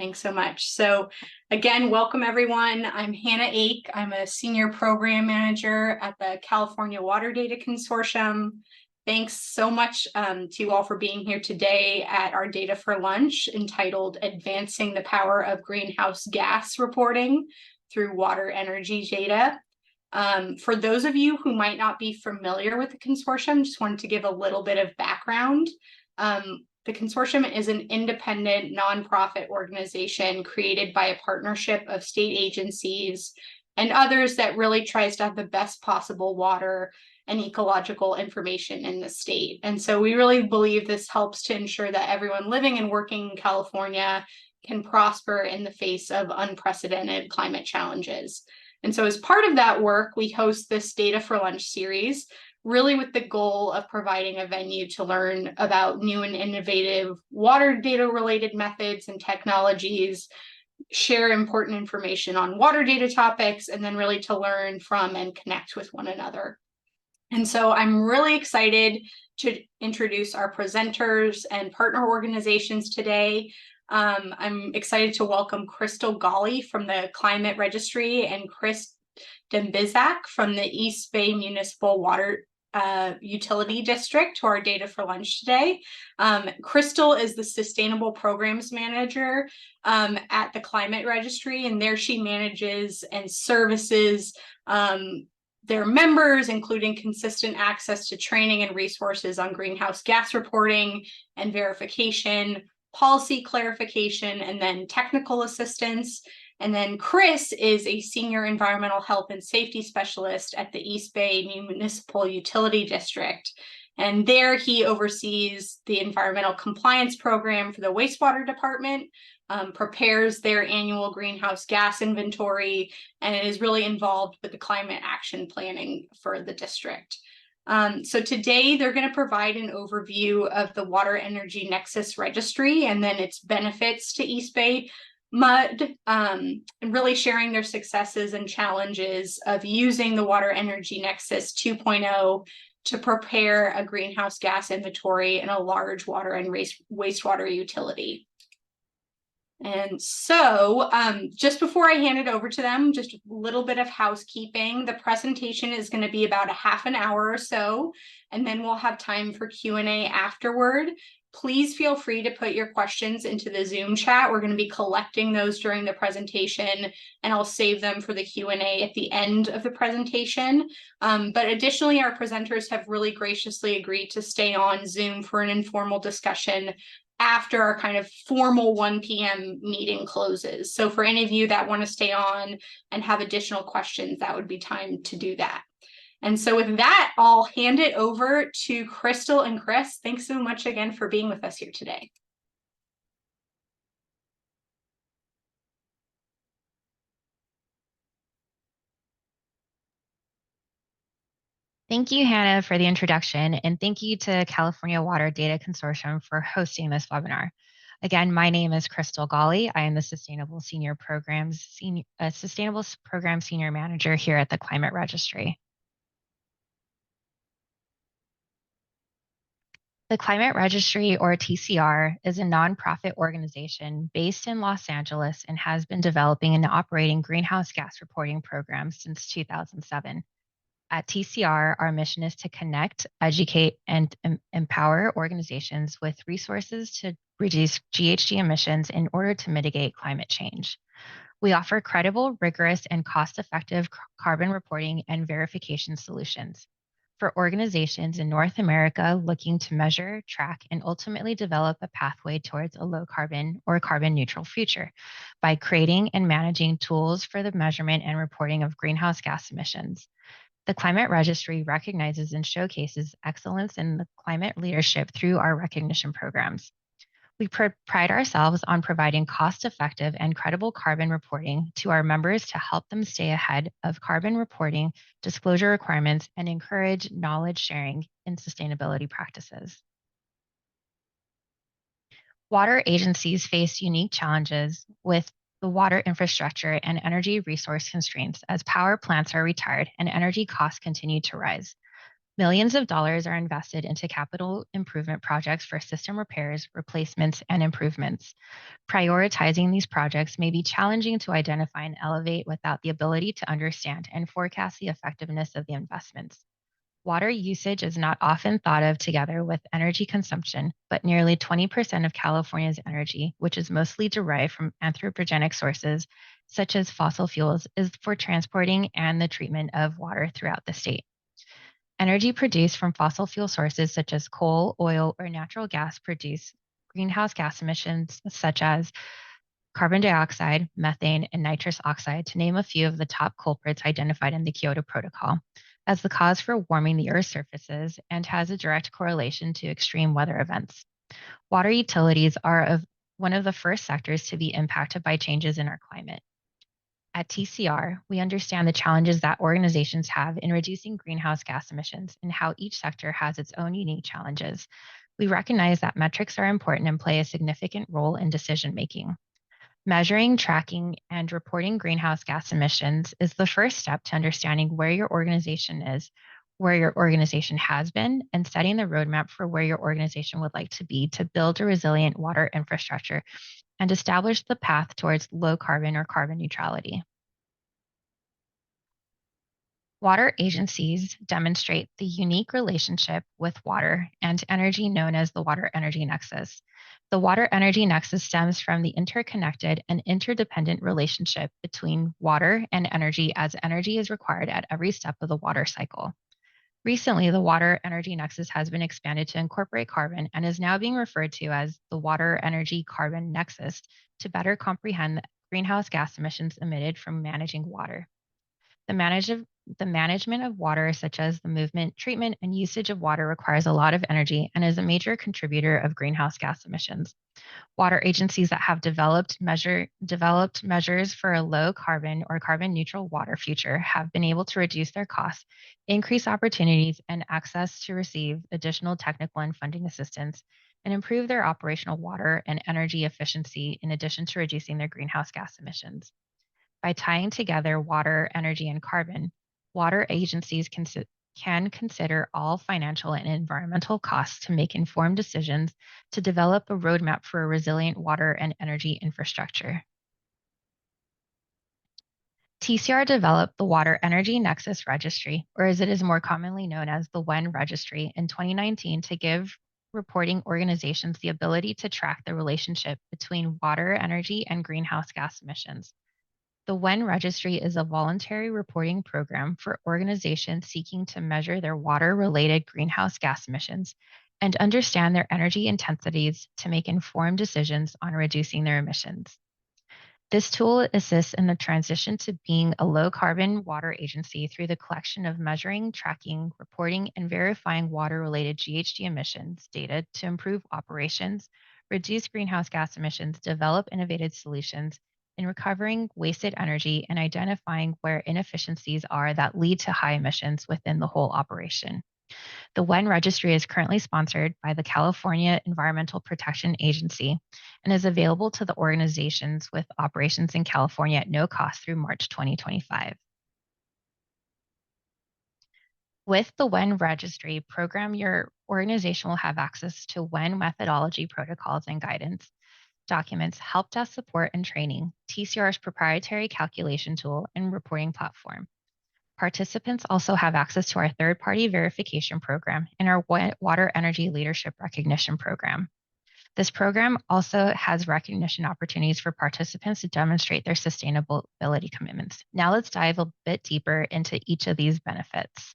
Thanks so much. So again, welcome everyone. I'm Hannah Ake. I'm a senior program manager at the California Water Data Consortium. Thanks so much to you all for being here today at our Data for Lunch entitled Advancing the Power of Greenhouse Gas Reporting Through Water Energy Data. For those of you who might not be familiar with the consortium, just wanted to give a little bit of background. The consortium is an independent nonprofit organization created by a partnership of state agencies and others that really tries to have the best possible water and ecological information in the state. And so we really believe this helps to ensure that everyone living and working in California can prosper in the face of unprecedented climate challenges. And so as part of that work, we host this Data for Lunch series, really with the goal of providing a venue to learn about new and innovative water data related methods and technologies, share important information on water data topics, and then really to learn from and connect with one another. And so I'm really excited to introduce our presenters and partner organizations today. I'm excited to welcome Crystal Gawley from the Climate Registry and Chris Dembizak from the East Bay Municipal Water Utility District to our Data for Lunch today. Crystal is the Sustainable Programs Manager at the Climate Registry, and there she manages and services their members, including consistent access to training and resources on greenhouse gas reporting and verification, policy clarification, and then technical assistance. And then Chris is a senior environmental health and safety specialist at the East Bay Municipal Utility District. And there he oversees the environmental compliance program for the wastewater department, prepares their annual greenhouse gas inventory, and is really involved with the climate action planning for the district. So today they're going to provide an overview of the Water-Energy Nexus Registry and then its benefits to East Bay MUD, and really sharing their successes and challenges of using the Water-Energy Nexus 2.0 to prepare a greenhouse gas inventory in a large water and wastewater utility. And so just before I hand it over to them, just a little bit of housekeeping. The presentation is going to be about a half an hour or so, and then we'll have time for Q&A afterward. Please feel free to put your questions into the Zoom chat. We're going to be collecting those during the presentation, and I'll save them for the Q&A at the end of the presentation. But additionally, our presenters have really graciously agreed to stay on Zoom for an informal discussion after our kind of formal 1 p.m. meeting closes. So for any of you that want to stay on and have additional questions, that would be time to do that. And so with that, I'll hand it over to Crystal and Chris. Thanks so much again for being with us here today. Thank you, Hannah, for the introduction, and thank you to California Water Data Consortium for hosting this webinar. Again, my name is Crystal Gawley. I am the Sustainable Program Senior Manager here at the Climate Registry. The Climate Registry, or TCR, is a nonprofit organization based in Los Angeles and has been developing and operating greenhouse gas reporting programs since 2007. At TCR, our mission is to connect, educate, and empower organizations with resources to reduce GHG emissions in order to mitigate climate change. We offer credible, rigorous, and cost-effective carbon reporting and verification solutions for organizations in North America looking to measure, track, and ultimately develop a pathway towards a low carbon or carbon neutral future by creating and managing tools for the measurement and reporting of greenhouse gas emissions. The Climate Registry recognizes and showcases excellence in the climate leadership through our recognition programs. We pride ourselves on providing cost-effective and credible carbon reporting to our members to help them stay ahead of carbon reporting, disclosure requirements, and encourage knowledge sharing in sustainability practices. Water agencies face unique challenges with the water infrastructure and energy resource constraints as power plants are retired and energy costs continue to rise. Millions of dollars are invested into capital improvement projects for system repairs, replacements, and improvements. Prioritizing these projects may be challenging to identify and elevate without the ability to understand and forecast the effectiveness of the investments. Water usage is not often thought of together with energy consumption, but nearly 20% of California's energy, which is mostly derived from anthropogenic sources such as fossil fuels, is for transporting and the treatment of water throughout the state. Energy produced from fossil fuel sources such as coal, oil, or natural gas produce greenhouse gas emissions such as carbon dioxide, methane, and nitrous oxide, to name a few of the top culprits identified in the Kyoto Protocol, as the cause for warming the Earth's surfaces and has a direct correlation to extreme weather events. Water utilities are one of the first sectors to be impacted by changes in our climate. At TCR, we understand the challenges that organizations have in reducing greenhouse gas emissions and how each sector has its own unique challenges. We recognize that metrics are important and play a significant role in decision making. Measuring, tracking, and reporting greenhouse gas emissions is the first step to understanding where your organization is, where your organization has been, and setting the roadmap for where your organization would like to be to build a resilient water infrastructure and establish the path towards low carbon or carbon neutrality. Water agencies demonstrate the unique relationship with water and energy known as the Water-Energy Nexus. The Water-Energy Nexus stems from the interconnected and interdependent relationship between water and energy, as energy is required at every step of the water cycle. Recently, the Water-Energy Nexus has been expanded to incorporate carbon and is now being referred to as the Water-Energy Carbon Nexus to better comprehend the greenhouse gas emissions emitted from managing water. The management of water, such as the movement, treatment, and usage of water, requires a lot of energy and is a major contributor of greenhouse gas emissions. Water agencies that have developed measures for a low carbon or carbon neutral water future have been able to reduce their costs, increase opportunities and access to receive additional technical and funding assistance, and improve their operational water and energy efficiency in addition to reducing their greenhouse gas emissions. By tying together water, energy, and carbon, water agencies can consider all financial and environmental costs to make informed decisions to develop a roadmap for a resilient water and energy infrastructure. TCR developed the Water-Energy Nexus Registry, or as it is more commonly known as the WEN Registry, in 2019 to give reporting organizations the ability to track the relationship between water, energy, and greenhouse gas emissions. The WEN Registry is a voluntary reporting program for organizations seeking to measure their water-related greenhouse gas emissions and understand their energy intensities to make informed decisions on reducing their emissions. This tool assists in the transition to being a low-carbon water agency through the collection of measuring, tracking, reporting, and verifying water-related GHG emissions data to improve operations, reduce greenhouse gas emissions, develop innovative solutions, in recovering wasted energy and identifying where inefficiencies are that lead to high emissions within the whole operation. The WEN Registry is currently sponsored by the California Environmental Protection Agency and is available to the organizations with operations in California at no cost through March 2025. With the WEN Registry program, your organization will have access to WEN methodology protocols and guidance documents, help desk support and training, TCR's proprietary calculation tool, and reporting platform. Participants also have access to our third-party verification program and our Water Energy Leadership Recognition Program. This program also has recognition opportunities for participants to demonstrate their sustainability commitments. Now let's dive a bit deeper into each of these benefits.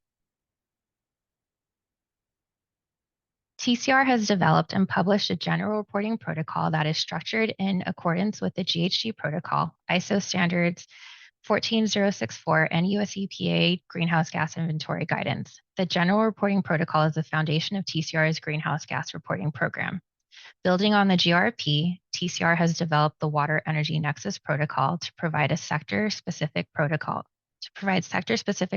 TCR has developed and published a general reporting protocol that is structured in accordance with the GHG protocol, ISO standards 14064, and US EPA greenhouse gas inventory guidance. The general reporting protocol is the foundation of TCR's greenhouse gas reporting program. Building on the GRP, TCR has developed the Water-Energy Nexus protocol to provide sector-specific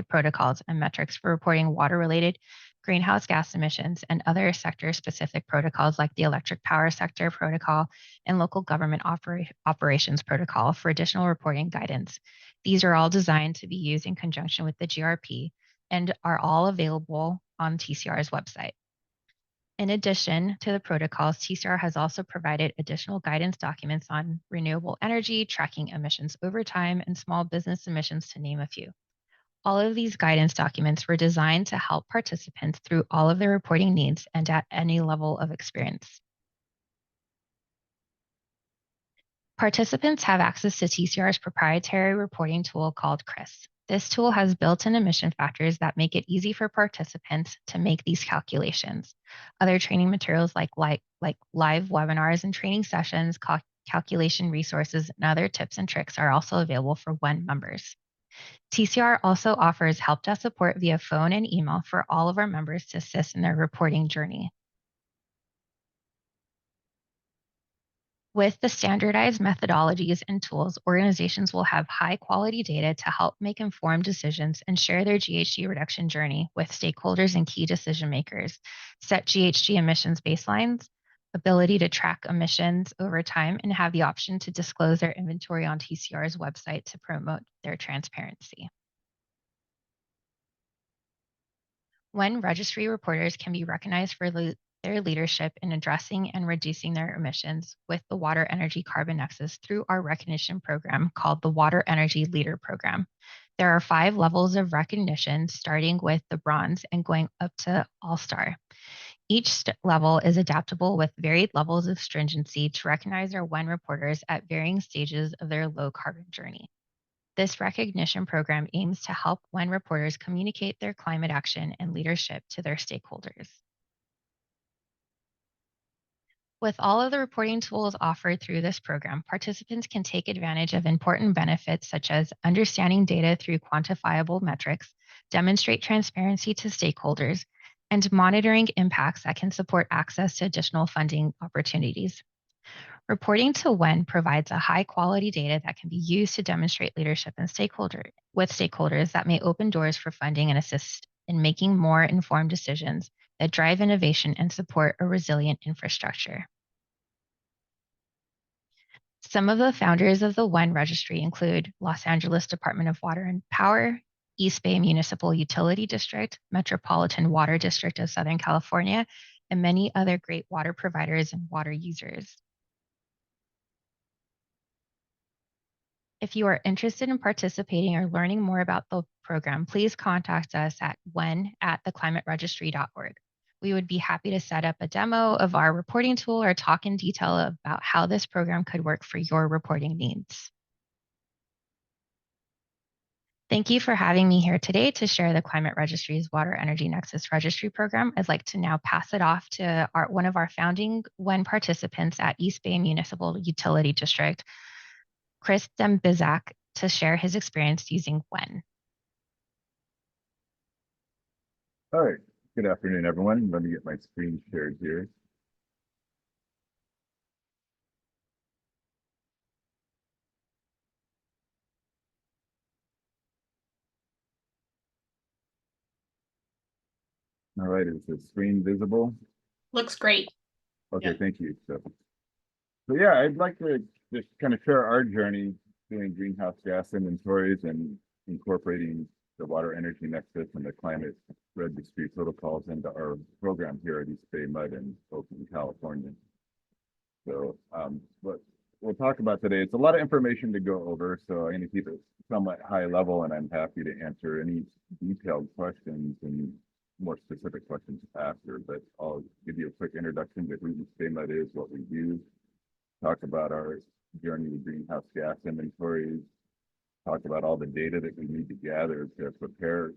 protocols and metrics for reporting water-related greenhouse gas emissions and other sector-specific protocols like the electric power sector protocol and local government operations protocol for additional reporting guidance. These are all designed to be used in conjunction with the GRP and are all available on TCR's website. In addition to the protocols, TCR has also provided additional guidance documents on renewable energy, tracking emissions over time, and small business emissions, to name a few. All of these guidance documents were designed to help participants through all of their reporting needs and at any level of experience. Participants have access to TCR's proprietary reporting tool called CRIS. This tool has built-in emission factors that make it easy for participants to make these calculations. Other training materials like live webinars and training sessions, calculation resources, and other tips and tricks are also available for WEN members. TCR also offers help desk support via phone and email for all of our members to assist in their reporting journey. With the standardized methodologies and tools, organizations will have high-quality data to help make informed decisions and share their GHG reduction journey with stakeholders and key decision makers, set GHG emissions baselines, ability to track emissions over time, and have the option to disclose their inventory on TCR's website to promote their transparency. WEN registry reporters can be recognized for their leadership in addressing and reducing their emissions with the Water-Energy Carbon Nexus through our recognition program called the Water-Energy Leader Program. There are 5 levels of recognition, starting with the bronze and going up to all-star. Each level is adaptable with varied levels of stringency to recognize our WEN reporters at varying stages of their low-carbon journey. This recognition program aims to help WEN reporters communicate their climate action and leadership to their stakeholders. With all of the reporting tools offered through this program, participants can take advantage of important benefits such as understanding data through quantifiable metrics, demonstrate transparency to stakeholders, and monitoring impacts that can support access to additional funding opportunities. Reporting to WEN provides a high-quality data that can be used to demonstrate leadership and stakeholders that may open doors for funding and assist in making more informed decisions that drive innovation and support a resilient infrastructure. Some of the founders of the WEN registry include Los Angeles Department of Water and Power, East Bay Municipal Utility District, Metropolitan Water District of Southern California, and many other great water providers and water users. If you are interested in participating or learning more about the program, please contact us at wen@theclimateregistry.org. We would be happy to set up a demo of our reporting tool or talk in detail about how this program could work for your reporting needs. Thank you for having me here today to share the Climate Registry's Water-Energy Nexus Registry program. I'd like to now pass it off to one of our founding WEN participants at East Bay Municipal Utility District, Chris Dembizak, to share his experience using WEN. All right, good afternoon, everyone. Let me get my screen shared here. All right, is the screen visible? Looks great. Okay, Yeah. Thank you. So yeah, I'd like to just kind of share our journey doing greenhouse gas inventories and incorporating the Water-Energy Nexus and the Climate Registry protocols into our program here at East Bay MUD in Oakland, California. So what we'll talk about today, it's a lot of information to go over, so I'm going to keep it somewhat high level, and I'm happy to answer any detailed questions and more specific questions after, but I'll give you a quick introduction to who East Bay MUD is, what we do, talk about our journey with greenhouse gas inventories, talk about all the data that we need to gather to prepare,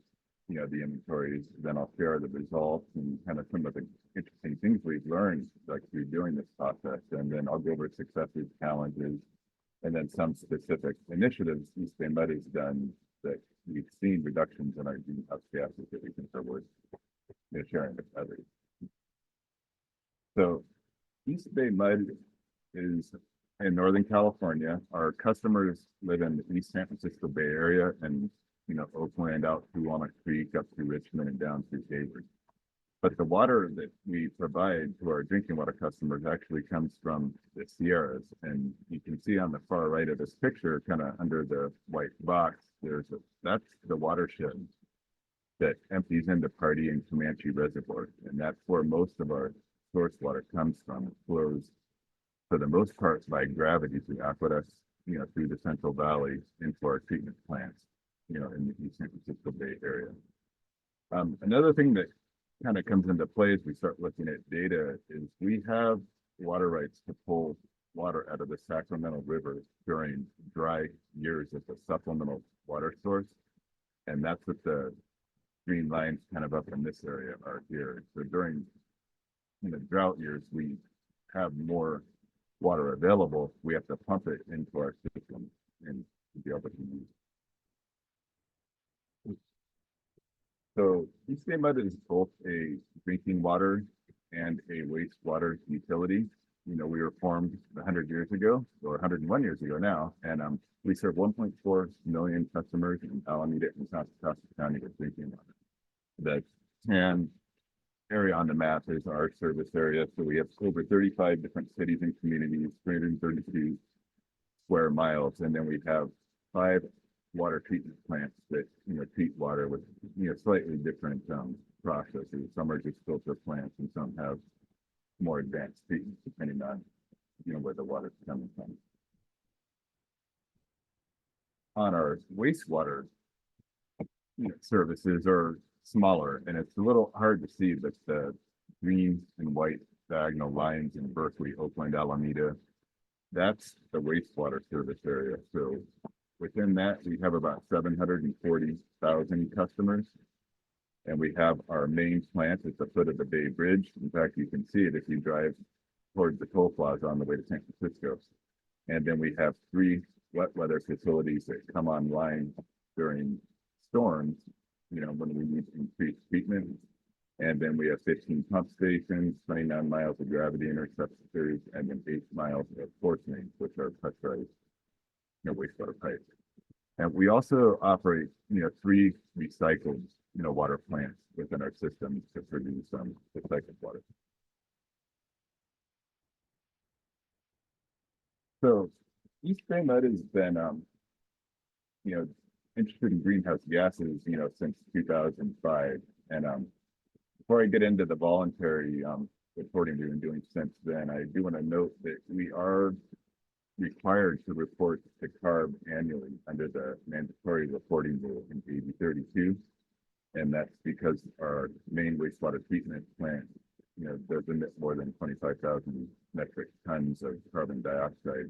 the inventories. Then I'll share the results and kind of some of the interesting things we've learned like through doing this process. And then I'll go over successes, challenges, and then some specific initiatives East Bay MUD has done that we've seen reductions in our greenhouse gases that we think are worth sharing with others. So East Bay MUD is in Northern California. Our customers live in the East San Francisco Bay Area and, Oakland out through Walnut Creek, up through Richmond and down through Hayward. But the water that we provide to our drinking water customers actually comes from the Sierras. And you can see on the far right of this picture, kind of under the white box, that's the watershed that empties into Party and Comanche Reservoir, and that's where most of our source water comes from. It flows for the most part by gravity through aqueducts, through the Central Valley into our treatment plants, in the East San Francisco Bay Area. Another thing that kind of comes into play as we start looking at data is we have water rights to pull water out of the Sacramento River during dry years as a supplemental water source. And that's what the green lines kind of up in this area are here. So during drought years, we have more water available. We have to pump it into our system and be able to use. So East EBMUD is both a drinking water and a wastewater utility. We were formed 100 years ago, or 101 years ago now, and we serve 1.4 million customers in Alameda and South Costa County with drinking water. The tan area on the map is our service area. So we have over 35 different cities and communities, 332 square miles, and then we have 5 water treatment plants that treat water with slightly different processes. Some are just filter plants, and some have more advanced treatments depending on where the water's coming from. On our wastewater services are smaller, and it's a little hard to see, but the green and white diagonal lines in Berkeley, Oakland, Alameda, that's the wastewater service area. So within that, we have about 740,000 customers. And we have our main plant at the foot of the Bay Bridge. In fact, you can see it if you drive towards the toll plaza on the way to San Francisco. And then we have 3 wet weather facilities that come online during storms, when we need increased treatment. And then we have 15 pump stations, 29 miles of gravity interceptors, and then 8 miles of force mains, which are pressurized wastewater pipes. And we also operate, 3 recycled, water plants within our system to produce recycled water. So East EBMUD has been, interested in greenhouse gases, since 2005. And before I get into the voluntary reporting we've been doing since then, I do want to note that we are required to report to CARB annually under the mandatory reporting rule in AB 32. And that's because our main wastewater treatment plant, does emit more than 25,000 metric tons of carbon dioxide,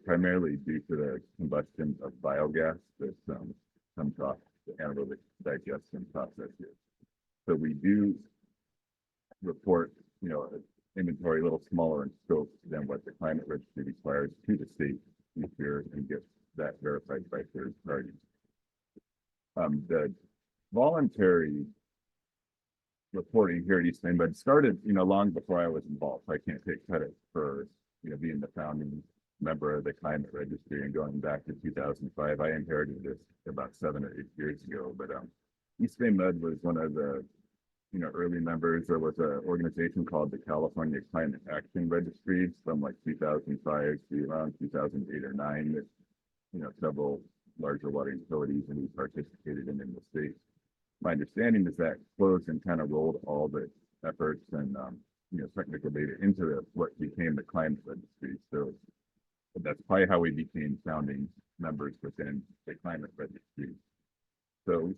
primarily due to the combustion of biogas that comes off the anaerobic digestion process here. So we do report, inventory a little smaller in scope than what the Climate Registry requires to the state each year and get that verified by third parties. The voluntary reporting here at East EBMUD started, long before I was involved. So I can't take credit for, being the founding member of the Climate Registry and going back to 2005. I inherited this about 7 or 8 years ago, but East EBMUD was one of the early members. There was an organization called the California Climate Action Registry from like 2005 to around 2008 or 9 that, several larger water utilities and we participated in the state. My understanding is that closed and kind of rolled all the efforts and, technical data into what became the Climate Registry. So that's probably how we became founding members within the Climate Registry. So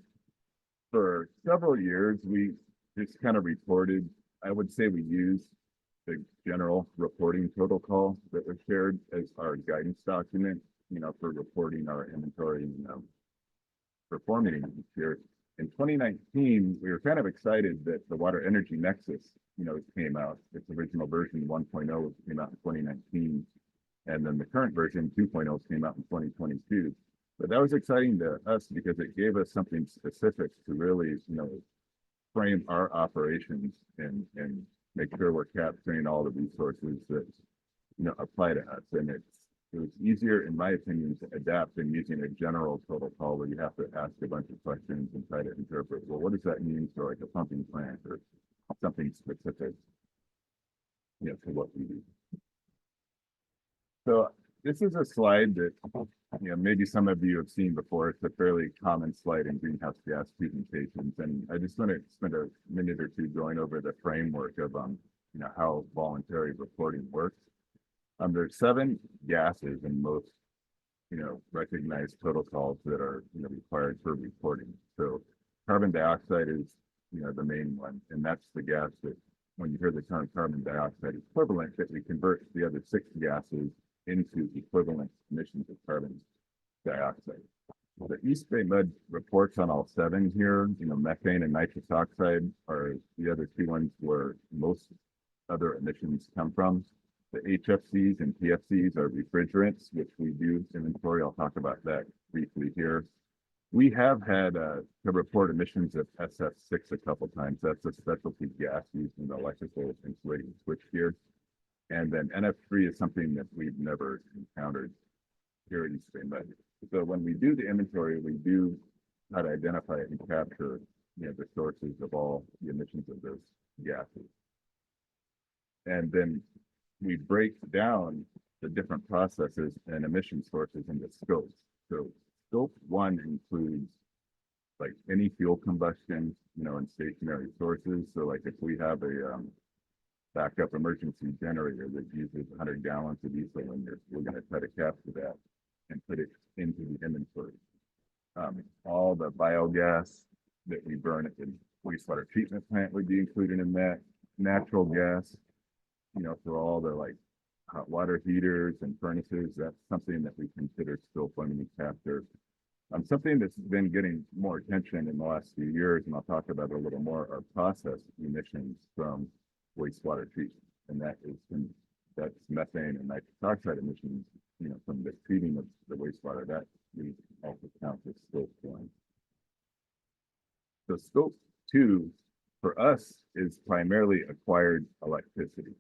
for several years, we just kind of reported, I would say we used the general reporting protocol that was shared as our guidance document, for reporting our inventory and performing each year. In 2019, we were kind of excited that the Water-Energy Nexus, came out. Its original version 1.0 came out in 2019. And then the current version 2.0 came out in 2022. But that was exciting to us because it gave us something specific to really, frame our operations and make sure we're capturing all the resources that, apply to us. And it was easier, in my opinion, to adapt than using a general protocol where you have to ask a bunch of questions and try to interpret, well, what does that mean for like a pumping plant or something specific, to what we do. So this is a slide that maybe some of you have seen before. It's a fairly common slide in greenhouse gas presentations, and I just want to spend a minute or two going over the framework of how voluntary reporting works. There's 7 gases in most recognized protocols that are required for reporting. So carbon dioxide is the main one, and that's the gas that when you hear the term carbon dioxide equivalent, that we convert the other 6 gases into equivalent emissions of carbon dioxide. The EBMUD reports on all 7 here. Methane and nitrous oxide are the other 2 ones where most other emissions come from. The HFCs and PFCs are refrigerants, which we do inventory. I'll talk about that briefly here. We have had to report emissions of SF6 a couple times. That's a specialty gas used in electrical insulating switchgear. And then NF3 is something that we've never encountered here at EBMUD. So when we do the inventory, we do how to identify and capture the sources of all the emissions of those gases. And then we break down the different processes and emission sources into scopes. So scope 1 includes like any fuel combustion, and stationary sources. So like if we have a backup emergency generator that uses 100 gallons of diesel, and we're going to try to capture that and put it into the inventory. All the biogas that we burn at the wastewater treatment plant would be included in that. Natural gas, for all the like hot water heaters and furnaces, that's something that we consider scope 1 and capture. Something that's been getting more attention in the last few years, and I'll talk about it a little more, are process emissions from wastewater treatment, and that's methane and nitrous oxide emissions, from the treating of the wastewater. That we also count as scope 1. So scope 2 for us is primarily acquired electricity.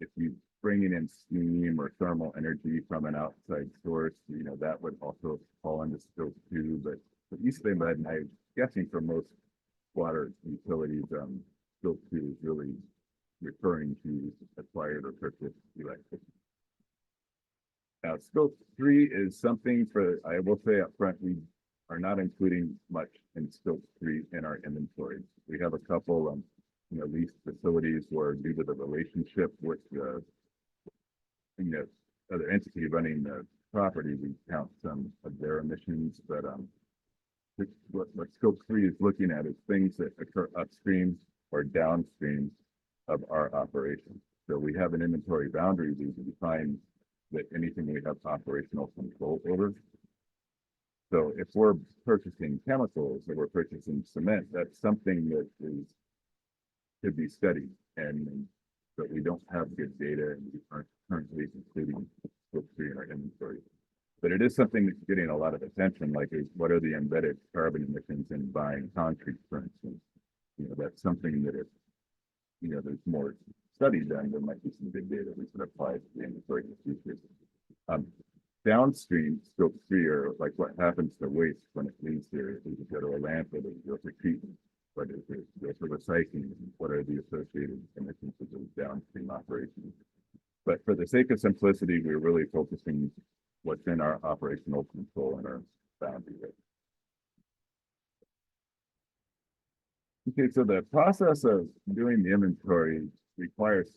If you bringing in steam or thermal energy from an outside source, that would also fall into scope 2. But for EBMUD, and I'm guessing for most water utilities, scope 2 is really referring to acquired or purchased electricity. Now, scope 3 is something I will say up front, we are not including much in scope 3 in our inventory. We have a couple leased facilities where, due to the relationship with the other entity running the property, we count some of their emissions. But what scope 3 is looking at is things that occur upstream or downstream of our operation. So we have an inventory boundary. We define that anything we have operational control over. So if we're purchasing chemicals or we're purchasing cement, that's something that could be studied, but we don't have good data, and we aren't currently including scope 3 in our inventory. But it is something that's getting a lot of attention, like what are the embedded carbon emissions in buying concrete, for instance. That's something that if there's more study done, there might be some good data we could apply to the inventory in the future. Downstream scope 3 are like what happens to waste when it leaves here. Does it go to a landfill? Does it go for treatment? What is it? Go for recycling? What are the associated emissions of those downstream operations? But for the sake of simplicity, we're really focusing what's in our operational control and our boundary. Okay, so the process of doing the inventory requires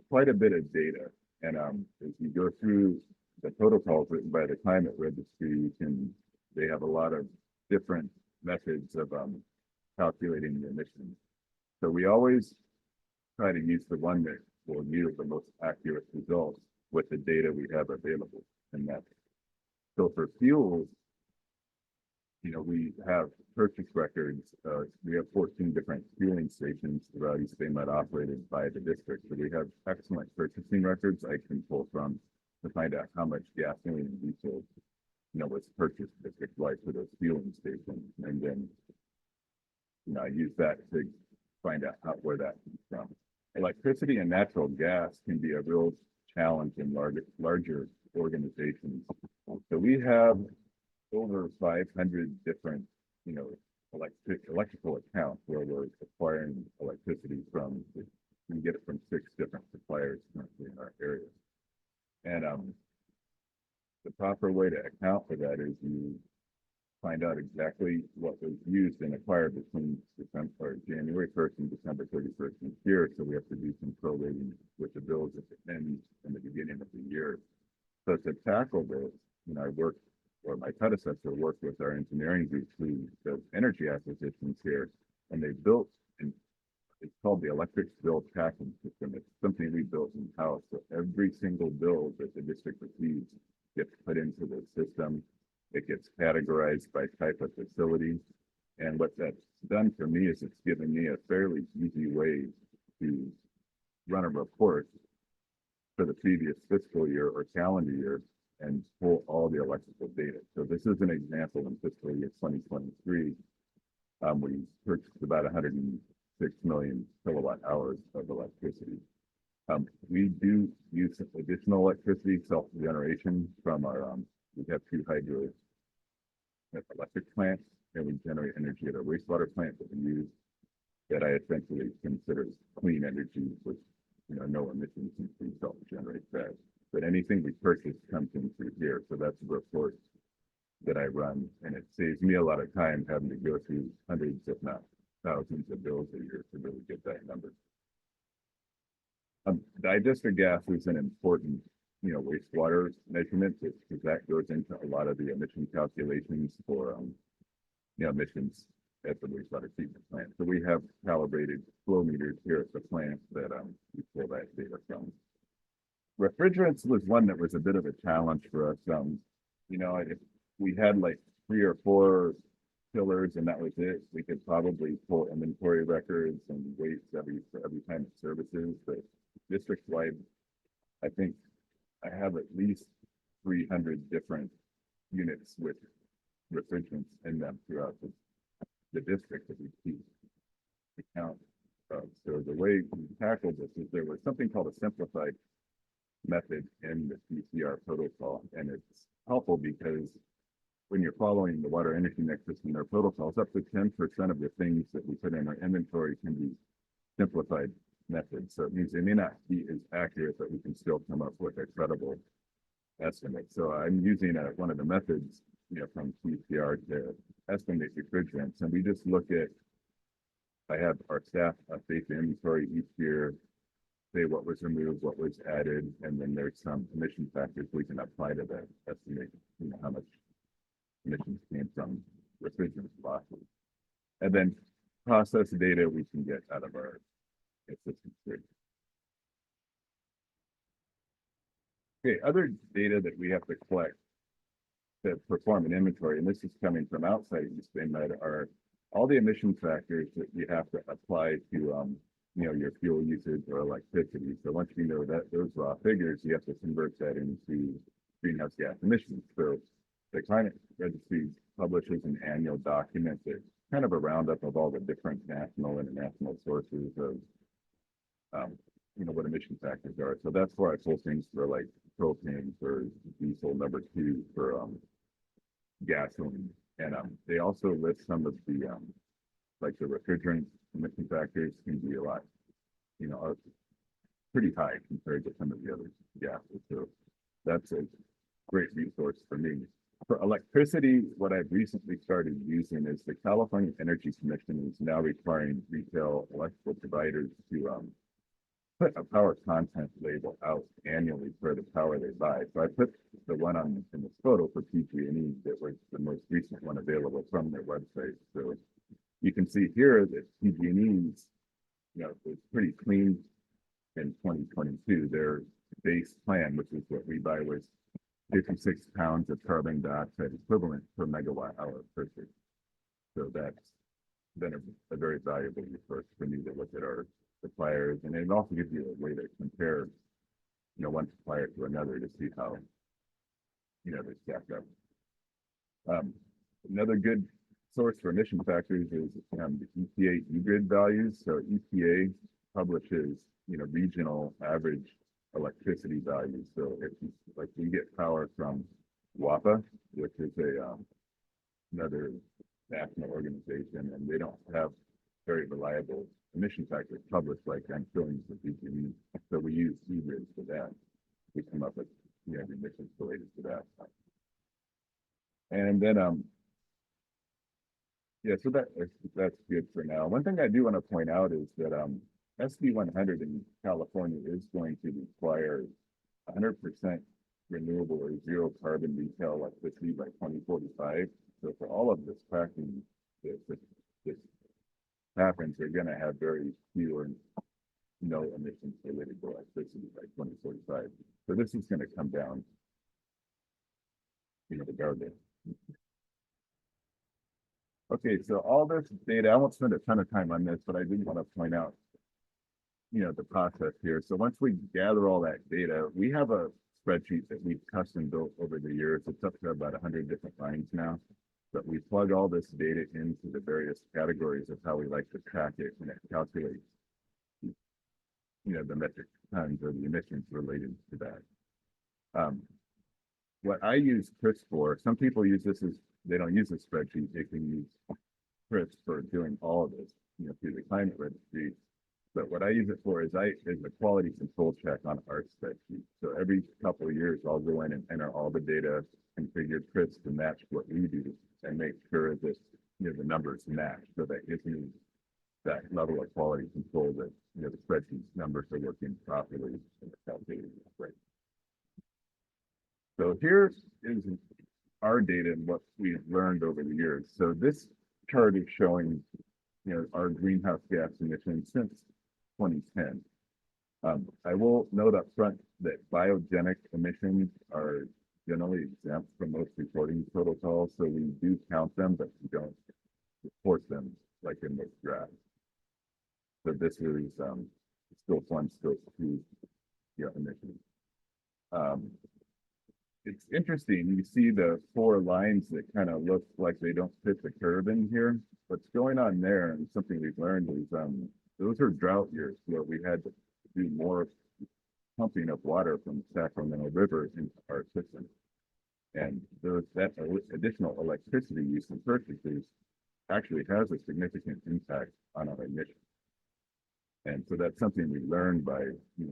quite a bit of data. And as you go through the protocols written by the Climate Registry, they have a lot of different methods of calculating the emissions. So we always try to use the one that will yield the most accurate results with the data we have available. And so for fuels, we have purchase records. We have 14 different fueling stations throughout EBMUD operated by the district. So we have excellent purchasing records I can pull from to find out how much gasoline and diesel, was purchased district-wide for those fueling stations. And then, I use that to find out where that comes from. Electricity and natural gas can be a real challenge in larger organizations. So we have over 500 different, electrical accounts where we're acquiring electricity from. We get it from 6 different suppliers currently in our area. And the proper way to account for that is you find out exactly what was used and acquired between December or January 1st and December 31st each year. So we have to do some prorating with the bills at the end and the beginning of the year. So to tackle this, I worked, or my predecessor worked with our engineering group who does energy acquisitions here, and they built, and it's called the electric bill tracking system. It's something we built in house. So every single bill that the district receives gets put into the system. It gets categorized by type of facility. And what that's done for me is it's given me a fairly easy way to run a report for the previous fiscal year or calendar year and pull all the electrical data. So this is an example in fiscal year 2023. We purchased about 106 million kilowatt hours of electricity. We do use additional electricity self-generation from our, we have 2 hydro electric plants, and we generate energy at our wastewater plant that we use that I essentially consider clean energy with, no emissions, since we self-generate that. But anything we purchase comes in through here. So that's a report that I run, and it saves me a lot of time having to go through hundreds, if not thousands of bills a year to really get that number. Digester gas is an important, wastewater measurement because that goes into a lot of the emission calculations for, emissions at the wastewater treatment plant. So we have calibrated flow meters here at the plant that we pull that data from. Refrigerants was one that was a bit of a challenge for us. If we had like 3 or 4 fillers and that was it, we could probably pull inventory records and weights every time it services. But district-wide, I think I have at least 300 different units with refrigerants in them throughout the district that we keep account of. So the way we tackled this is there was something called a simplified method in the PCR protocol, and it's helpful because when you're following the Water-Energy Nexus and our protocols, up to 10% of the things that we put in our inventory can be simplified methods. So it means they may not be as accurate, but we can still come up with a credible estimate. So I'm using one of the methods, from PCR to estimate refrigerants, and we just look at. I have our staff update the inventory each year, say what was removed, what was added, and then there's some emission factors we can apply to that estimate. How much emissions came from refrigerant losses, and then process data we can get out of our system. Okay, other data that we have to collect to perform an inventory, and this is coming from outside EBMUD, are all the emission factors that you have to apply to your fuel usage or electricity. So once you know that those raw figures, you have to convert that into greenhouse gas emissions. So the Climate Registry publishes an annual document that's kind of a roundup of all the different national and international sources of what emission factors are. So that's where I pull things for like propane, for diesel, number 2 for gasoline. And they also list some of the like the refrigerant emission factors can be a lot, pretty high compared to some of the other gases. So that's a great resource for me. For electricity, what I've recently started using is the California Energy Commission is now requiring retail electrical providers to put a power content label out annually for the power they buy. So I put the one on in this photo for PG&E that was the most recent one available from their website. So you can see here that PG&E's, was pretty clean in 2022. Their base plan, which is what we buy, was 56 pounds of carbon dioxide equivalent per megawatt hour per year. So that's been a very valuable resource for me to look at our suppliers, and it also gives you a way to compare, one supplier to another to see how, they stack up. Another good source for emission factors is the EPA EBMUD values. So EPA publishes, regional average electricity values. So if we get power from WAPA, which is another national organization, and they don't have very reliable emission factors published like I'm showing for PG&E. So we use EBMUD for that. We come up with the emissions related to that. And then, yeah, so that's good for now. One thing I do want to point out is that SB 100 in California is going to require 100% renewable or zero carbon retail electricity by 2045. So for all of this cracking, this happens, they're going to have very few or no emissions related to electricity by 2045. So this is going to come down, regardless. Okay, so all this data, I won't spend a ton of time on this, but I did want to point out, the process here. So once we gather all that data, we have a spreadsheet that we've custom built over the years. It's up to about 100 different lines now. But we plug all this data into the various categories of how we like to track it, and it calculates, the metric tons or the emissions related to that. What I use Chris for, some people use this as, they don't use a spreadsheet, they can use Chris for doing all of this, through the Climate Registry. But what I use it for is a quality control check on our spreadsheet. So every couple of years, I'll go in and enter all the data, configure Chris to match what we do, and make sure that the numbers match. So that gives me that level of quality control that the spreadsheet numbers are working properly and calculating right. So here is our data and what we've learned over the years. So this chart is showing our greenhouse gas emissions since 2010. I will note up front that biogenic emissions are generally exempt from most reporting protocols, so we do count them, but we don't report them like in most drafts. So this is scope 1, scope 2 emissions. It's interesting, you see the 4 lines that kind of look like they don't fit the curve in here. What's going on there, and something we've learned, is those are drought years where we had to do more pumping of water from the Sacramento River into our system. And that additional electricity use and purchases actually has a significant impact on our emissions. And so that's something we learned by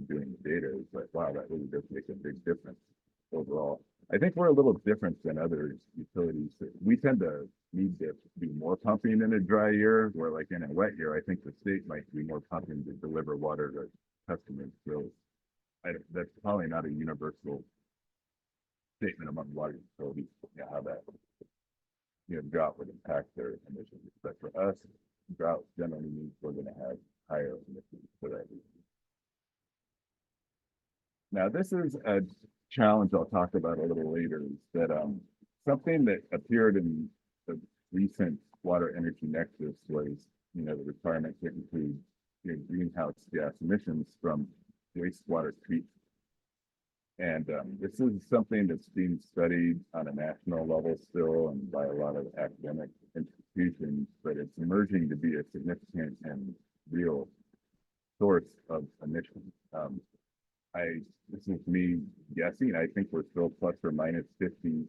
doing the data. It's like, wow, that really does make a big difference overall. I think we're a little different than other utilities. We tend to need to do more pumping in a dry year, where like in a wet year, I think the state might do more pumping to deliver water to customers. So that's probably not a universal statement among water utilities, how that drought would impact their emissions. But for us, drought generally means we're going to have higher emissions for that reason. Now, this is a challenge I'll talk about a little later, is that something that appeared in the recent Water-Energy Nexus was, the requirement to include greenhouse gas emissions from wastewater treatment. And this is something that's being studied on a national level still and by a lot of academic institutions, but it's emerging to be a significant and real source of emissions. This is me guessing. I think we're still plus or minus 50%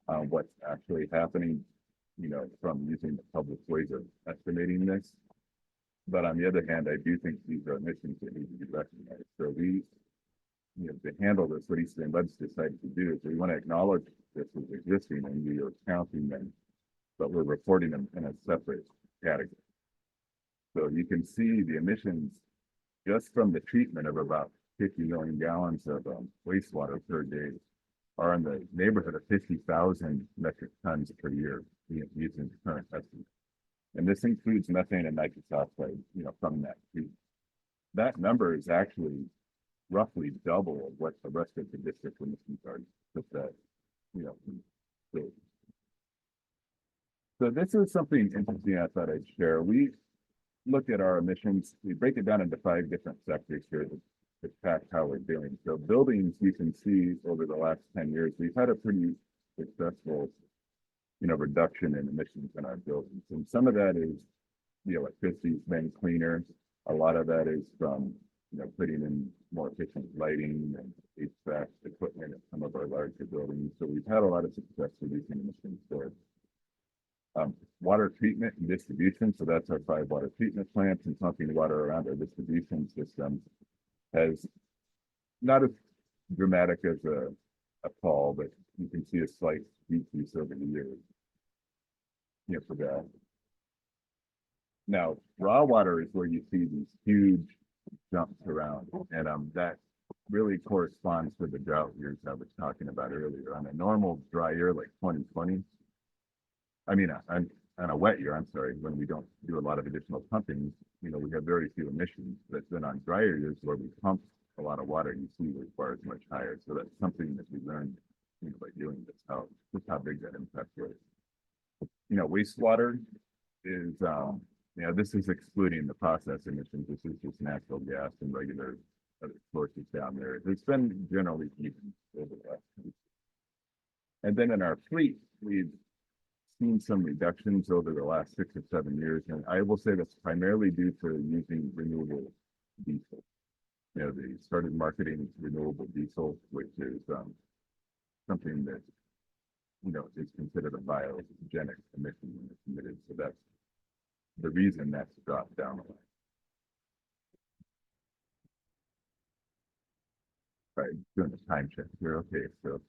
on what's actually happening, from using the public ways of estimating this. But on the other hand, I do think these are emissions that need to be recognized. So we, to handle this, what East and Bud's decided to do is we want to acknowledge this as existing and we are counting them, but we're reporting them in a separate category. So you can see the emissions just from the treatment of about 50 million gallons of wastewater per day are in the neighborhood of 50,000 metric tons per year using the current estimate. And this includes methane and nitrous oxide, from that treatment. That number is actually roughly double of what the rest of the district emissions are. So this is something interesting I thought I'd share. We look at our emissions, we break it down into 5 different sectors here to track how we're doing. So buildings, you can see over the last 10 years, we've had a pretty successful, reduction in emissions in our buildings. And some of that is the electricity's been cleaner. A lot of that is from, putting in more efficient lighting and HVAC equipment in some of our larger buildings. So we've had a lot of success reducing emissions there. Water treatment and distribution. So that's our 5 water treatment plants, and pumping water around our distribution system has not as dramatic as a fall, but you can see a slight decrease over the years. For that. Now, raw water is where you see these huge jumps around, and that really corresponds to the drought years I was talking about earlier. On a normal dry year like 2020, I mean, on a wet year, I'm sorry, when we don't do a lot of additional pumping, we have very few emissions. But then on drier years where we pump a lot of water, you see the bar is much higher. So that's something that we learned, by doing this, just how big that impact was. Wastewater is, this is excluding the process emissions. This is just natural gas and regular other sources down there. It's been generally even over the last year. And then in our fleet, we've seen some reductions over the last 6 or 7 years. And I will say that's primarily due to using renewable diesel. They started marketing renewable diesel, which is something that is considered a biogenic emission when it's emitted. So that's the reason that's dropped down a lot. All right, doing the time check here. Okay, so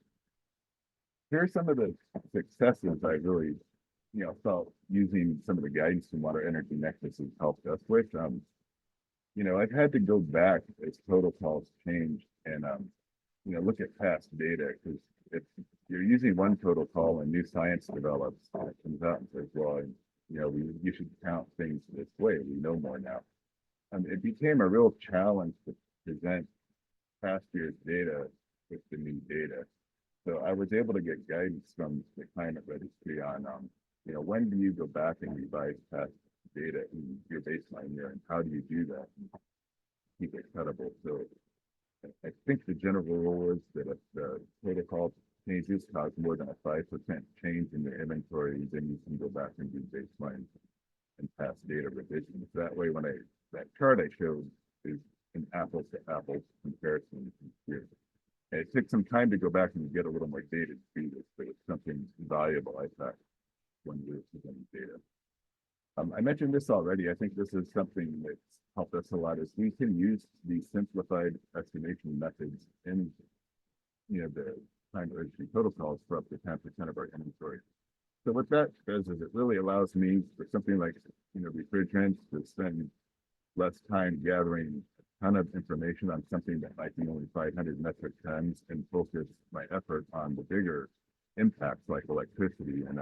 here are some of the successes I really, felt using some of the guidance from Water-Energy Nexus has helped us with. I've had to go back as protocols change and look at past data, because if you're using one protocol and new science develops, it comes out and says, well, you should count things this way. We know more now. It became a real challenge to present past year's data with the new data. So I was able to get guidance from the Climate Registry on, when do you go back and revise past data in your baseline year, and how do you do that and keep it credible? So I think the general rule is that if the protocol changes cause more than a 5% change in your inventory, then you can go back and do baseline and past data revisions. That way, when that chart I showed is an apples to apples comparison here. And it took some time to go back and get a little more data to do this, but it's something valuable, I thought, when we were presenting data. I mentioned this already. I think this is something that's helped us a lot, is we can use these simplified estimation methods in the Climate Registry protocols for up to 10% of our inventory. So what that does is it really allows me for something like refrigerants to spend less time gathering a ton of information on something that might be only 500 metric tons and focus my effort on the bigger impacts like electricity and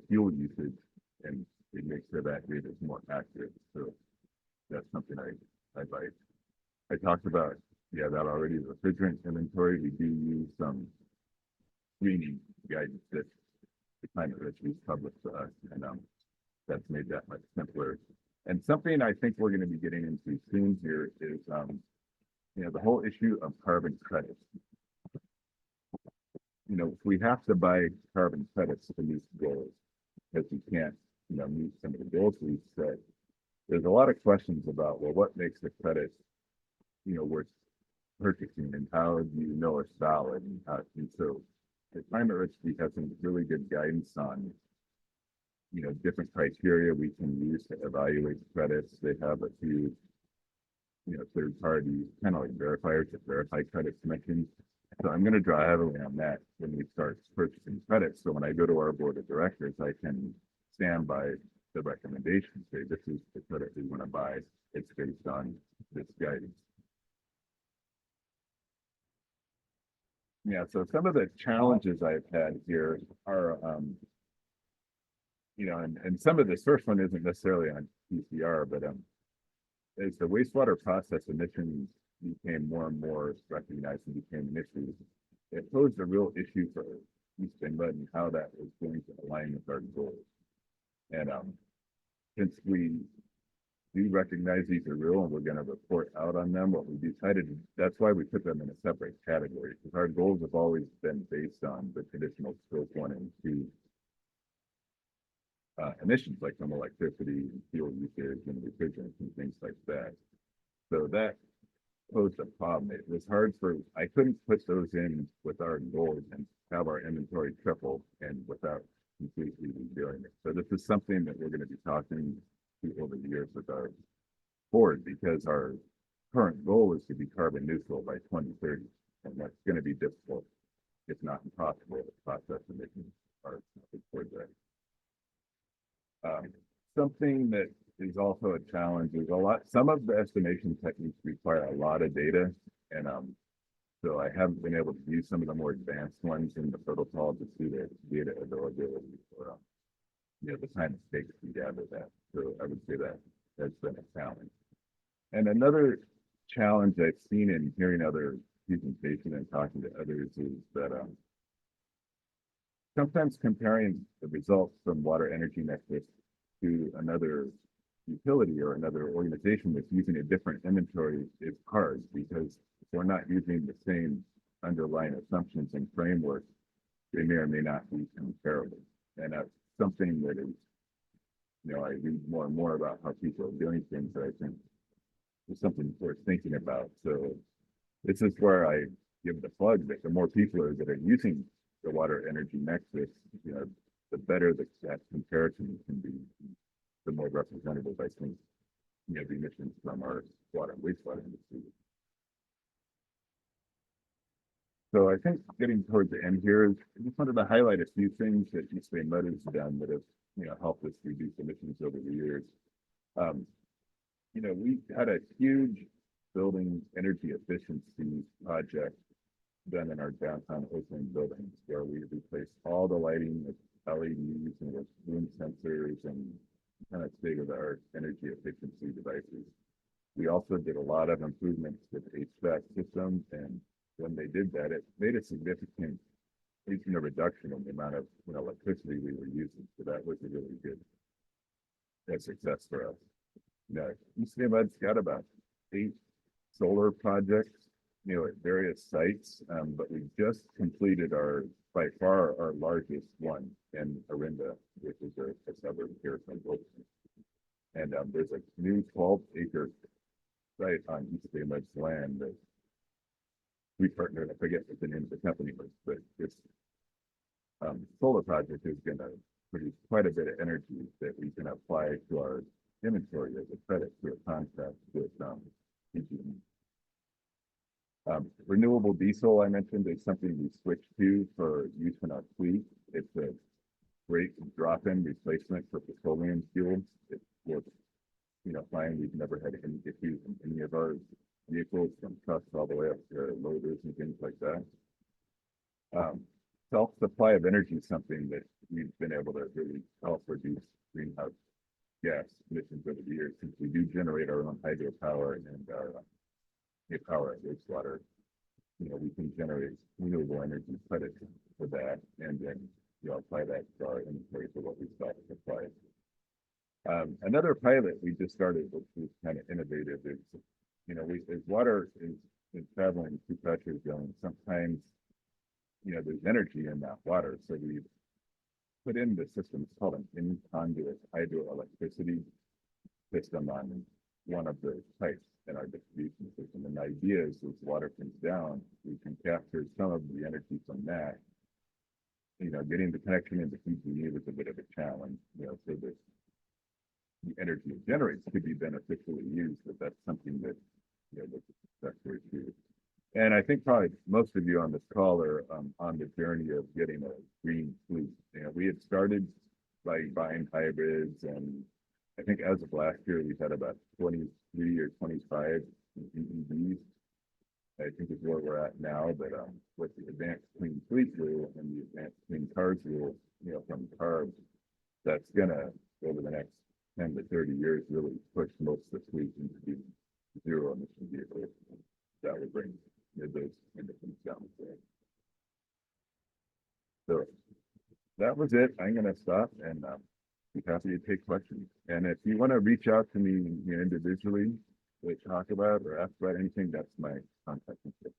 fuel usage, and it makes sure that data is more accurate. So that's something I like. I talked about that already. The refrigerant inventory, we do use some screening guidance that the Climate Registry published to us, and that's made that much simpler. And something I think we're going to be getting into soon here is the whole issue of carbon credits. We have to buy carbon credits to meet goals, because we can't meet some of the goals we've set. There's a lot of questions about, well, what makes the credit worth purchasing, and how do you know it's valid, and so the Climate Registry has some really good guidance on different criteria we can use to evaluate credits. They have a few third party kind of like verifiers that verify credit submissions. So I'm going to draw heavily on that when we start purchasing credits. So when I go to our board of directors, I can stand by the recommendation, say this is the credit we want to buy. It's based on this guidance. Yeah, so some of the challenges I've had here are, and some of this first one isn't necessarily on PCR, but as the wastewater process emissions became more and more recognized and became an issue, it posed a real issue for EBMUD and how that was going to align with our goals. And since we do recognize these are real and we're going to report out on them, what we decided, that's why we put them in a separate category, because our goals have always been based on the traditional scope 1 and 2 emissions, like from electricity, fuel usage, and refrigerants and things like that. So that posed a problem. It was hard I couldn't put those in with our goals and have our inventory triple and without completely redoing it. So this is something that we're going to be talking to over the years with our board, because our current goal is to be carbon neutral by 2030. and that's going to be difficult, if not impossible, to process emissions are towards that. Something that is also a challenge is some of the estimation techniques require a lot of data, and so I haven't been able to use some of the more advanced ones in the protocol to see the data availability or the time it takes to gather that. So I would say that that's been a challenge. And another challenge I've seen in hearing other presentations and talking to others is that sometimes comparing the results from Water-Energy Nexus to another utility or another organization that's using a different inventory is hard, because we're not using the same underlying assumptions and frameworks. They may or may not be comparable. And that's something that is, I read more and more about how people are doing things that I think is something worth thinking about. So this is where I give the plug that the more people that are using the Water-Energy Nexus, the better that comparison can be, the more representative I think, the emissions from our water and wastewater industry. So I think getting towards the end here, I just wanted to highlight a few things that EBMUD has done that have helped us reduce emissions over the years. We had a huge building energy efficiency project done in our downtown Oakland buildings, where we replaced all the lighting with LEDs and with room sensors and kind of state-of-the-art energy efficiency devices. We also did a lot of improvements with HVAC systems, and when they did that, it made a significant reduction in the amount of electricity we were using. So that was a really good success for us. EBMUD's got about 8 solar projects, at various sites, but we just completed by far our largest one in Orinda, which is a suburb here from Wilson. And there's a new 12-acre site on EBMUD's land that we partnered. I forget what the name of the company was, but this solar project is going to produce quite a bit of energy that we can apply to our inventory as a credit through a contract with EBMUD. Renewable diesel, I mentioned, is something we switched to for use in our fleet. It's a great drop-in replacement for petroleum fuel. It works, fine. We've never had any issues in any of our vehicles, from trucks all the way up to loaders and things like that. Self-supply of energy is something that we've been able to really help reduce greenhouse gas emissions over the years, since we do generate our own hydropower and our power at wastewater. We can generate renewable energy credits for that, and then apply that to our inventory for what we self-supply. Another pilot we just started, which is kind of innovative, is as water is traveling through pressure zones, sometimes there's energy in that water, so we put in the system. It's called an in-conduit hydroelectricity system on one of the sites in our distribution system. And the idea is, as water comes down, we can capture some of the energy from that. Getting the connection into PG&E was a bit of a challenge, so that the energy it generates could be beneficially used, but that's something that, that's very true. And I think probably most of you on this call are on the journey of getting a green fleet. We had started by buying hybrids, and I think as of last year, we've had about 23 or 25 EVs. I think is where we're at now, but with the Advanced Clean Fleet Rule and the Advanced Clean Cars Rule, from CARB, that's gonna, over the next 10 to 30 years, really push most of the fleet into zero emission vehicles. That would bring those emissions down. So that was it. I'm gonna stop and be happy to take questions. And if you want to reach out to me individually to talk about or ask about anything, that's my contact info.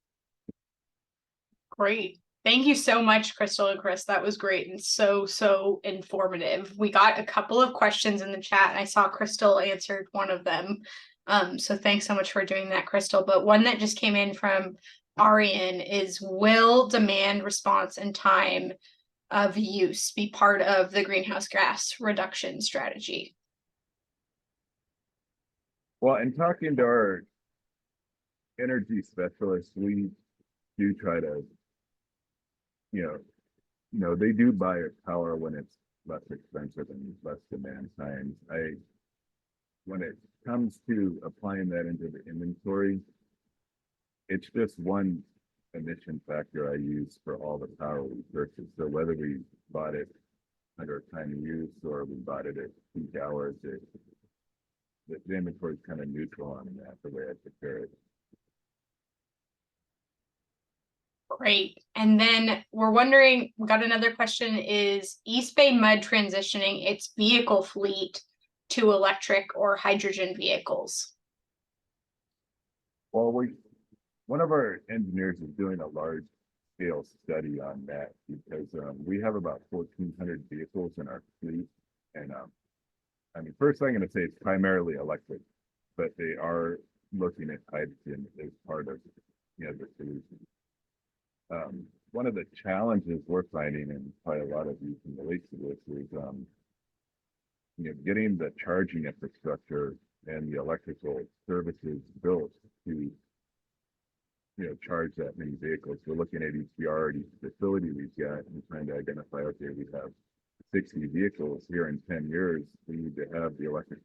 Great. Thank you so much, Crystal and Chris. That was great and so informative. We got a couple of questions in the chat, and I saw Crystal answered one of them. So thanks so much for doing that, Crystal. But one that just came in from Arian is, will demand response and time of use be part of the greenhouse gas reduction strategy? Well, in talking to our energy specialists, we do try to, they do buy power when it's less expensive and less demand times. When it comes to applying that into the inventory, it's just one emission factor I use for all the power we purchase. So whether we bought it under time of use or we bought it at peak hours, the inventory is kind of neutral on that, the way I prepare it. Great. And then we're wondering, we got another question, is EBMUD transitioning its vehicle fleet to electric or hydrogen vehicles? Well, one of our engineers is doing a large scale study on that because we have about 1,400 vehicles in our fleet. And first I'm going to say it's primarily electric, but they are looking at hydrogen as part of the solution. One of the challenges we're finding, and probably a lot of you can relate to this, is getting the charging infrastructure and the electrical services built to charge that many vehicles. We're looking at each yard, each facility we've got, and trying to identify, okay, we have 60 vehicles here in 10 years. We need to have the electric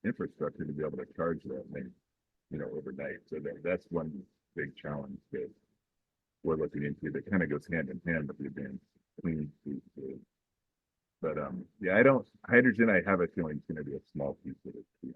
infrastructure to be able to charge that thing, overnight. So that's one big challenge that we're looking into that kind of goes hand in hand with the advanced clean food. But hydrogen, I have a feeling it's going to be a small piece of it.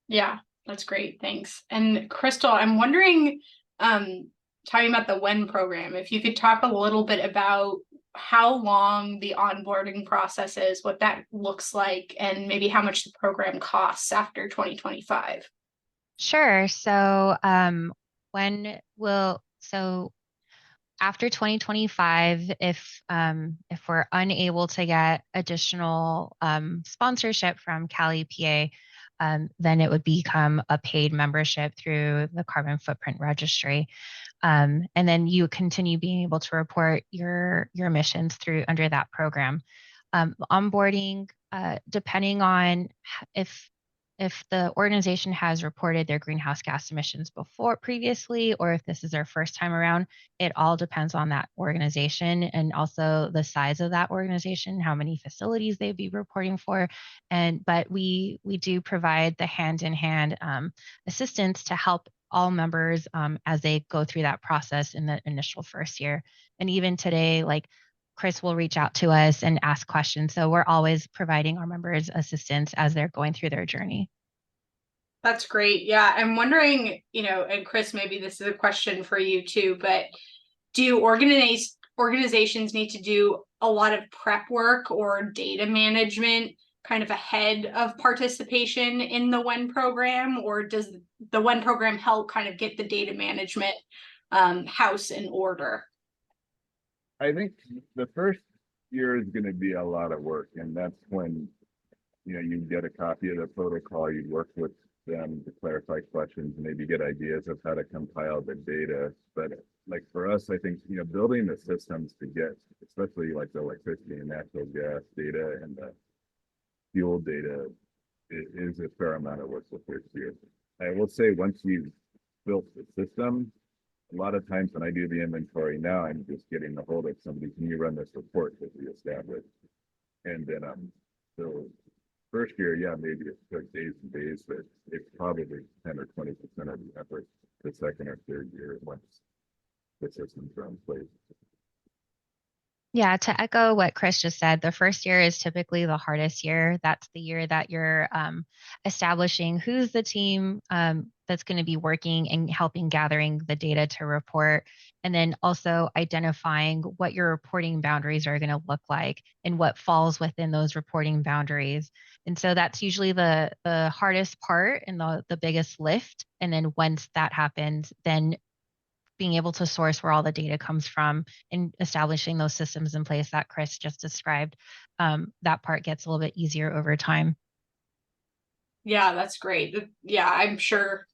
Yeah, that's great. Thanks. And Crystal, I'm wondering, talking about the WEN program, if you could talk a little bit about how long the onboarding process is, what that looks like, and maybe how much the program costs after 2025. Sure. So after 2025, if we're unable to get additional sponsorship from Cal EPA, then it would become a paid membership through the Carbon Footprint Registry. And then you continue being able to report your emissions under that program. Onboarding, depending on if the organization has reported their greenhouse gas emissions previously, or if this is their first time around, it all depends on that organization and also the size of that organization, how many facilities they'd be reporting for. But we do provide the hand-in-hand assistance to help all members as they go through that process in the initial first year. And even today, like Chris will reach out to us and ask questions. So we're always providing our members assistance as they're going through their journey. That's great. Yeah, I'm wondering, and Chris, maybe this is a question for you too, but do organizations need to do a lot of prep work or data management kind of ahead of participation in the WEN program, or does the WEN program help kind of get the data management house in order? I think the first year is going to be a lot of work, and that's when you get a copy of the protocol, you work with them to clarify questions, and maybe get ideas of how to compile the data. But like for us, I think building the systems to get, especially like the electricity and natural gas data and the fuel data, is a fair amount of work the first year. I will say, once you've built the system, a lot of times when I do the inventory now, I'm just getting a hold of somebody. Can you run this report that we established? And then so first year, yeah, maybe it took days and days, but it's probably 10 or 20% of the effort the second or third year once the systems are in place. Yeah, to echo what Chris just said, the first year is typically the hardest year. That's the year that you're establishing who's the team that's going to be working and helping gathering the data to report, and then also identifying what your reporting boundaries are going to look like and what falls within those reporting boundaries. And so that's usually the hardest part and the biggest lift. And then once that happens, then being able to source where all the data comes from and establishing those systems in place that Chris just described, that part gets a little bit easier over time. Yeah, that's great. Yeah, I'm sure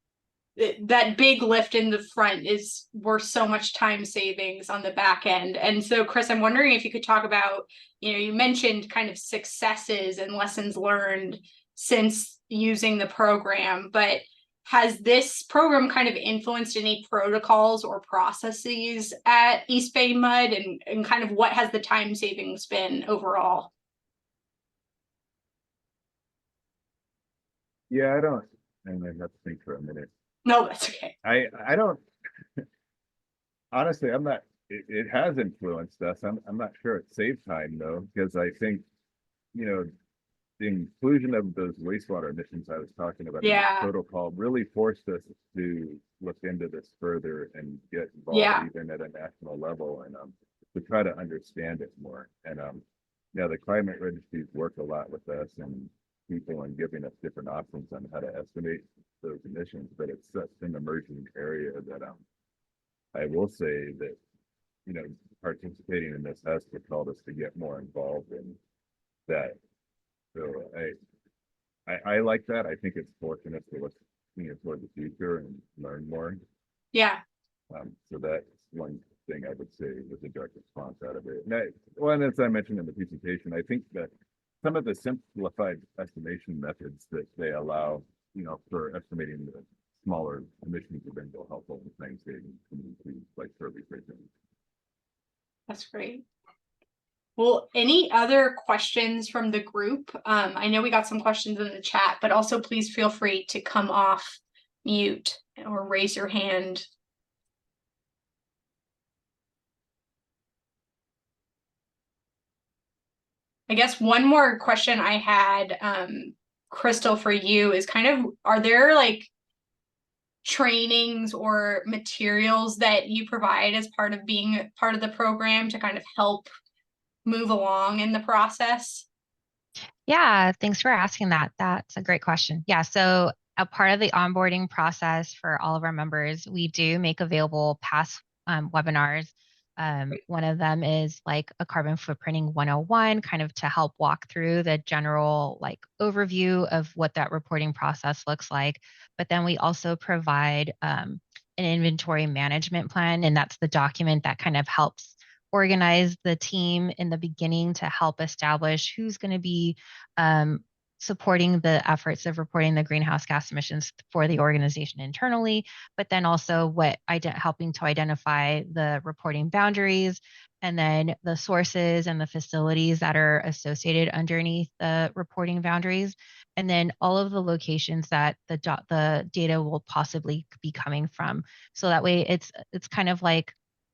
that big lift in the front is worth so much time savings on the back end. And so, Chris, I'm wondering if you could talk about, you mentioned kind of successes and lessons learned since using the program, but has this program kind of influenced any protocols or processes at East Bay Mud, and kind of what has the time savings been overall? Yeah, I don't, and I have to think for a minute. No, that's okay. I don't, honestly, I'm not, it has influenced us. I'm not sure it saved time though, because I think, you know, the inclusion of those wastewater emissions I was talking about in Yeah. the protocol really forced us to look into this further and get involved Yeah. even at a national level, and to try to understand it more. And yeah, the climate registries work a lot with us and people and giving us different options on how to estimate those emissions, but it's such an emerging area that I will say that, you know, participating in this has propelled us to get more involved in that. So I like that. I think it's forcing us to look, you know, toward the future and learn more. Yeah. So that's one thing I would say was a direct response out of it. And well, as I mentioned in the presentation, I think that some of the simplified estimation methods that they allow, you know, for estimating the smaller emissions have been real helpful in things like survey pricing. That's great. Well, any other questions from the group? I know we got some questions in the chat, but also please feel free to come off mute or raise your hand. I guess one more question I had, Crystal, for you is kind of, are there like trainings or materials that you provide as part of being part of the program to kind of help move along in the process? Yeah, thanks for asking that. That's a great question. Yeah, so a part of the onboarding process for all of our members, we do make available past webinars. One of them is like a carbon footprinting 101, kind of to help walk through the general like overview of what that reporting process looks like. But then we also provide an inventory management plan, and that's the document that kind of helps organize the team in the beginning to help establish who's going to be supporting the efforts of reporting the greenhouse gas emissions for the organization internally, but then also helping to identify the reporting boundaries, and then the sources and the facilities that are associated underneath the reporting boundaries, and then all of the locations that the data will possibly be coming from. So that way it's kind of like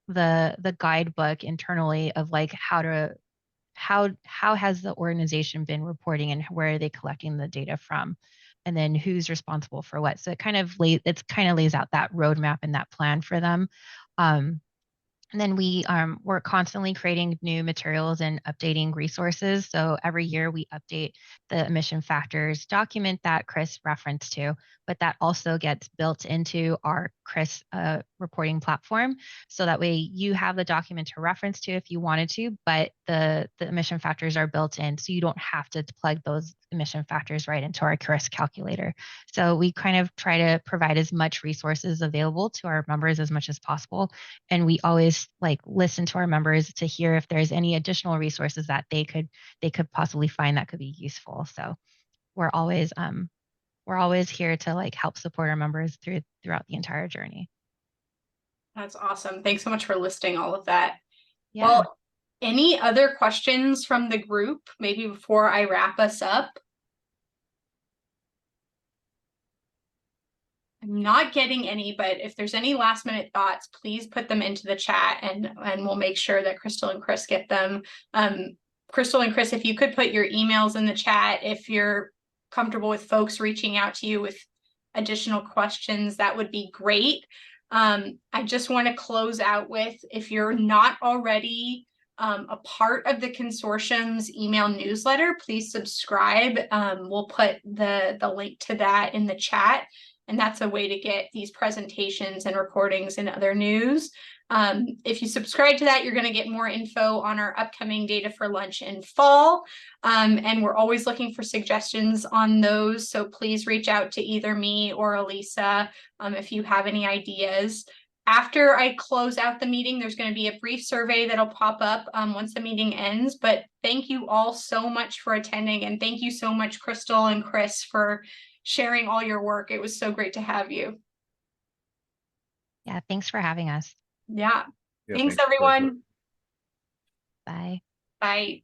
the guidebook internally of like how has the organization been reporting and where are they collecting the data from, and then who's responsible for what. So it kind of lays out that roadmap and that plan for them. And then we're constantly creating new materials and updating resources. So every year we update the emission factors document that Chris referenced to, but that also gets built into our Chris reporting platform. So that way you have the document to reference to if you wanted to, but the emission factors are built in, so you don't have to plug those emission factors right into our Chris calculator. So we kind of try to provide as much resources available to our members as much as possible. And we always like listen to our members to hear if there's any additional resources that they could possibly find that could be useful. So we're always here to like help support our members throughout the entire journey. That's awesome. Thanks so much for listing all of that. Yeah. Well, any other questions from the group, maybe before I wrap us up? I'm not getting any, but if there's any last minute thoughts, please put them into the chat, and we'll make sure that Crystal and Chris get them. Crystal and Chris, if you could put your emails in the chat, if you're comfortable with folks reaching out to you with additional questions, that would be great. I just want to close out with, if you're not already a part of the consortium's email newsletter, please subscribe. We'll put the link to that in the chat. And that's a way to get these presentations and recordings and other news. If you subscribe to that, you're going to get more info on our upcoming data for lunch in fall. And we're always looking for suggestions on those. So please reach out to either me or Elisa if you have any ideas. After I close out the meeting, there's going to be a brief survey that'll pop up once the meeting ends. But thank you all so much for attending. And thank you so much, Crystal and Chris, for sharing all your work. It was so great to have you. Yeah, thanks for having us. Yeah. Yeah, Thanks for- everyone. Bye. Bye.